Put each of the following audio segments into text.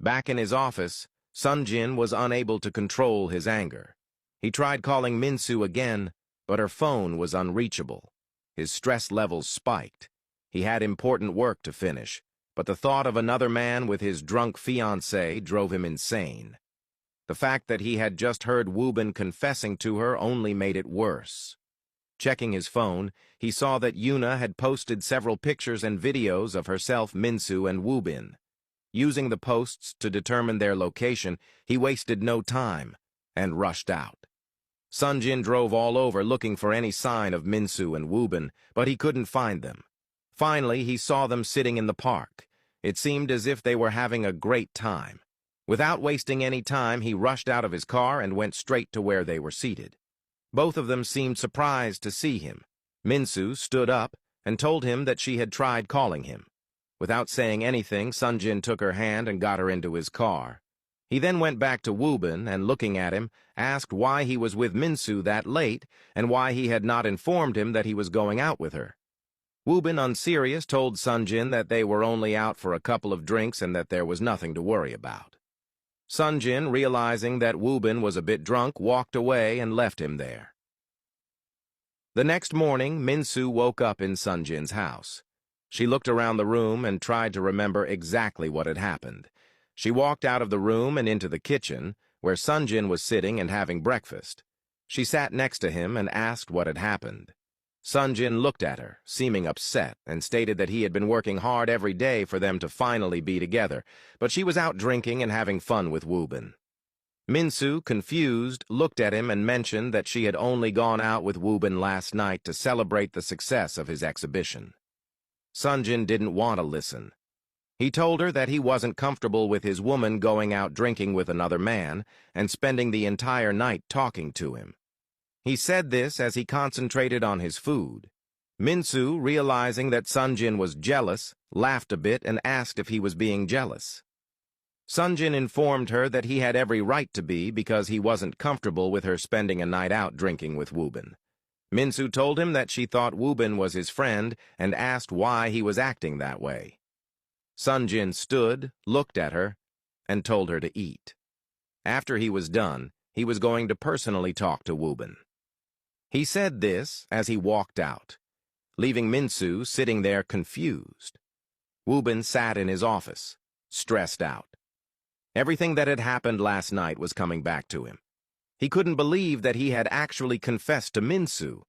Back in his office, Sunjin was unable to control his anger. He tried calling Minsu again, but her phone was unreachable. His stress levels spiked. He had important work to finish, but the thought of another man with his drunk fiancée drove him insane. The fact that he had just heard Woobin confessing to her only made it worse. Checking his phone, he saw that Yuna had posted several pictures and videos of herself, Minsu, and Woobin. Using the posts to determine their location, he wasted no time and rushed out. Sunjin drove all over looking for any sign of Minsu and Woobin, but he couldn't find them. Finally, he saw them sitting in the park. It seemed as if they were having a great time. Without wasting any time, he rushed out of his car and went straight to where they were seated. Both of them seemed surprised to see him. Minsu stood up and told him that she had tried calling him. Without saying anything, Sunjin took her hand and got her into his car. He then went back to Woobin and, looking at him, asked why he was with Minsu that late and why he had not informed him that he was going out with her. Woobin, unserious, told Sunjin that they were only out for a couple of drinks and that there was nothing to worry about. Sunjin, realizing that Woobin was a bit drunk, walked away and left him there. The next morning, Minsu woke up in Sunjin's house. She looked around the room and tried to remember exactly what had happened. She walked out of the room and into the kitchen, where Sunjin was sitting and having breakfast. She sat next to him and asked what had happened. Sunjin looked at her, seeming upset, and stated that he had been working hard every day for them to finally be together, but she was out drinking and having fun with Woobin. Minsu, confused, looked at him and mentioned that she had only gone out with Woobin last night to celebrate the success of his exhibition. Sunjin didn't want to listen. He told her that he wasn't comfortable with his woman going out drinking with another man and spending the entire night talking to him. He said this as he concentrated on his food. Minsu, realizing that Sunjin was jealous, laughed a bit and asked if he was being jealous. Sunjin informed her that he had every right to be because he wasn't comfortable with her spending a night out drinking with Woobin. Minsu told him that she thought Woobin was his friend and asked why he was acting that way. Sunjin stood, looked at her, and told her to eat. After he was done, he was going to personally talk to Woobin. He said this as he walked out, leaving Minsu sitting there confused. Woobin sat in his office, stressed out. Everything that had happened last night was coming back to him. He couldn't believe that he had actually confessed to Minsu.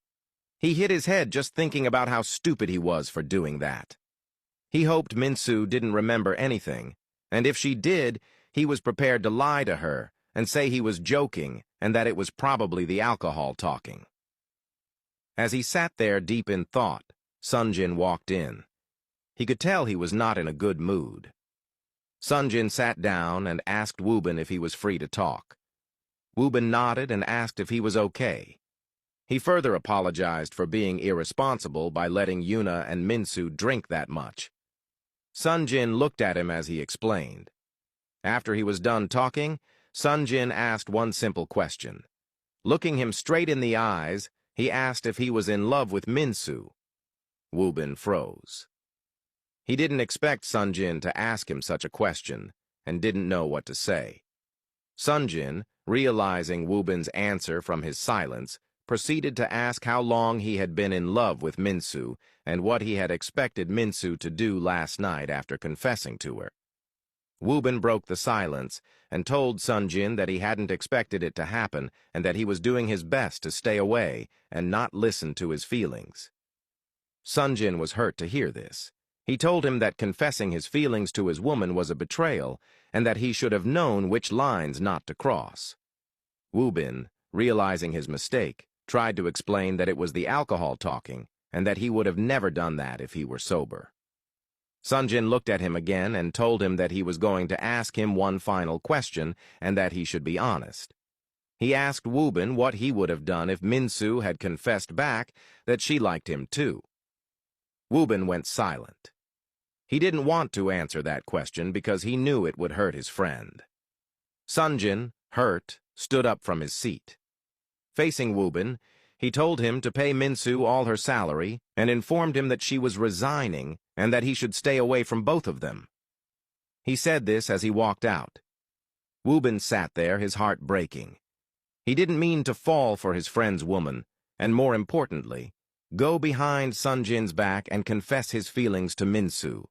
He hit his head just thinking about how stupid he was for doing that. He hoped Minsu didn't remember anything, and if she did, he was prepared to lie to her and say he was joking and that it was probably the alcohol talking. As he sat there deep in thought, Sunjin walked in. He could tell he was not in a good mood. Sunjin sat down and asked Woobin if he was free to talk. Woobin nodded and asked if he was okay. He further apologized for being irresponsible by letting Yuna and Minsu drink that much. Sunjin looked at him as he explained. After he was done talking, Sunjin asked one simple question. Looking him straight in the eyes, he asked if he was in love with Minsu. Woobin froze. He didn't expect Sunjin to ask him such a question and didn't know what to say. Sunjin, realizing Woobin's answer from his silence, proceeded to ask how long he had been in love with Minsu and what he had expected Minsu to do last night after confessing to her. Woobin broke the silence and told Sunjin that he hadn't expected it to happen and that he was doing his best to stay away and not listen to his feelings. Sunjin was hurt to hear this. He told him that confessing his feelings to his woman was a betrayal and that he should have known which lines not to cross. Woobin, realizing his mistake, tried to explain that it was the alcohol talking and that he would have never done that if he were sober. Sunjin looked at him again and told him that he was going to ask him one final question and that he should be honest. He asked Woobin what he would have done if Minsu had confessed back that she liked him too. Woobin went silent. He didn't want to answer that question because he knew it would hurt his friend. Sunjin, hurt, stood up from his seat. Facing Woobin, he told him to pay Minsu all her salary and informed him that she was resigning and that he should stay away from both of them. He said this as he walked out. Woo-bin sat there, his heart breaking. He didn't mean to fall for his friend's woman, and more importantly, go behind Sunjin's back and confess his feelings to Minsu.